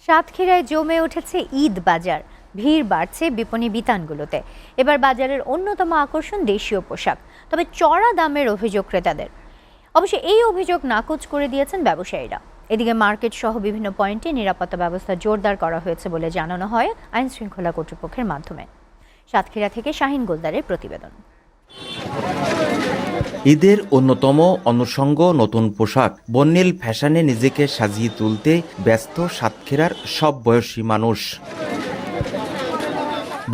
সাতক্ষীরায় জমে উঠেছে ঈদ বাজার, ভিড় বাড়ছে বিপণী বিতানগুলোতে। এবার বাজারের অন্যতম আকর্ষণ দেশীয় পোশাক, তবে চড়া দামের অভিযোগ ক্রেতাদের। অবশ্য এই অভিযোগ নাকচ করে দিয়েছেন ব্যবসায়ীরা। এদিকে মার্কেট সহ বিভিন্ন পয়েন্টে নিরাপত্তা ব্যবস্থা জোরদার করা হয়েছে বলে জানানো হয় আইন শৃঙ্খলা কর্তৃপক্ষের মাধ্যমে। সাতক্ষীরা থেকে শাহিন গোলদারের প্রতিবেদন। ঈদের অন্যতম অনুষঙ্গ নতুন পোশাক। বর্ণিল ফ্যাশনে নিজেকে সাজিয়ে তুলতে ব্যস্ত সাতক্ষীরার সব বয়সী মানুষ।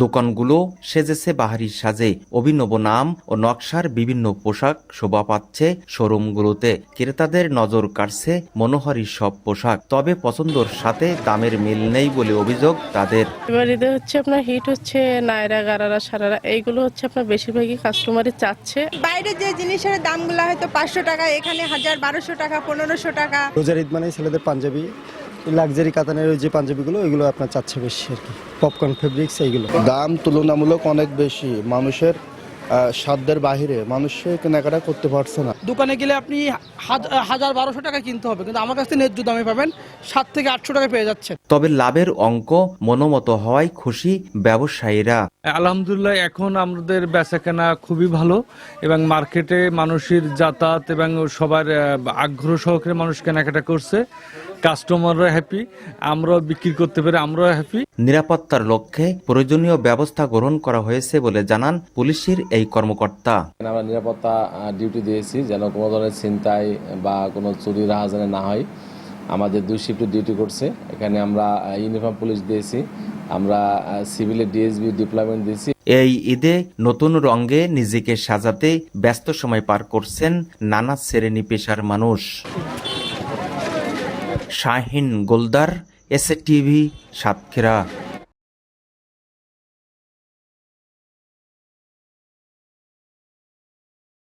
দোকানগুলো সেজেছে বাহারি সাজে, অভিনব নাম ও নকশার বিভিন্ন পোশাক শোভা পাচ্ছে শোরুমগুলোতে। ক্রেতাদের নজর কাটছে মনোহারী সব পোশাক, তবে পছন্দর সাথে দামের মিল নেই বলে অভিযোগ তাদের। এবার ঈদে হচ্ছে আপনার হিট হচ্ছে নায়রা, গারারা, সারারা, এইগুলো হচ্ছে আপনার বেশিরভাগই কাস্টমারই চাচ্ছে। বাইরে যে জিনিসের দামগুলো হয়তো 500 টাকা, এখানে 1000, 1200 টাকা, 1500 টাকা। রোজার ঈদ মানে ছেলেদের পাঞ্জাবি, লাক্সারি কাতানের যে পাঞ্জাবিগুলো ওইগুলো আপনার চাচ্ছে বেশি আর কি, পপকর্ন ফেব্রিক্স এইগুলো। দাম তুলনামূলক অনেক বেশি, মানুষের সাধ্যের বাহিরে, মানুষ কেনাকাটা করতে পারছে না। দোকানে গেলে আপনি 1000-1200 টাকা কিনতে হবে, কিন্তু আমার কাছ থেকে ন্যায্য দামে পাবেন 700 থেকে 800 টাকা পেয়ে যাচ্ছেন। তবে লাভের অঙ্ক মনোমতো হওয়ায় খুশি ব্যবসায়ীরা। আলহামদুলিল্লাহ, এখন আমাদের বেচাকেনা খুবই ভালো এবং মার্কেটে মানুষের যাতায়াত এবং সবার আগ্রহ সহকারে মানুষ কেনাকাটা করছে। কাস্টমাররা হ্যাপি, আমরাও বিক্রি করতে পেরে আমরাও হ্যাপি। নিরাপত্তার লক্ষ্যে প্রয়োজনীয় ব্যবস্থা গ্রহণ করা হয়েছে বলে জানান পুলিশের এই কর্মকর্তা। আমরা নিরাপত্তা ডিউটি দিয়েছি যেন কোনো ধরনের ছিনতাই বা কোনো চুরি রাহাজানি না হয়। আমাদের 2 শিফটে ডিউটি করছে। এখানে আমরা ইউনিফর্ম পুলিশ দিয়েছি, আমরা সিভিলের ডিএসবি ডিপ্লয়মেন্ট দিয়েছি। এই ঈদে নতুন রঙে নিজেকে সাজাতে ব্যস্ত সময় পার করছেন নানা শ্রেণী পেশার মানুষ। Shahin Goldar, SA TV, Satkhira.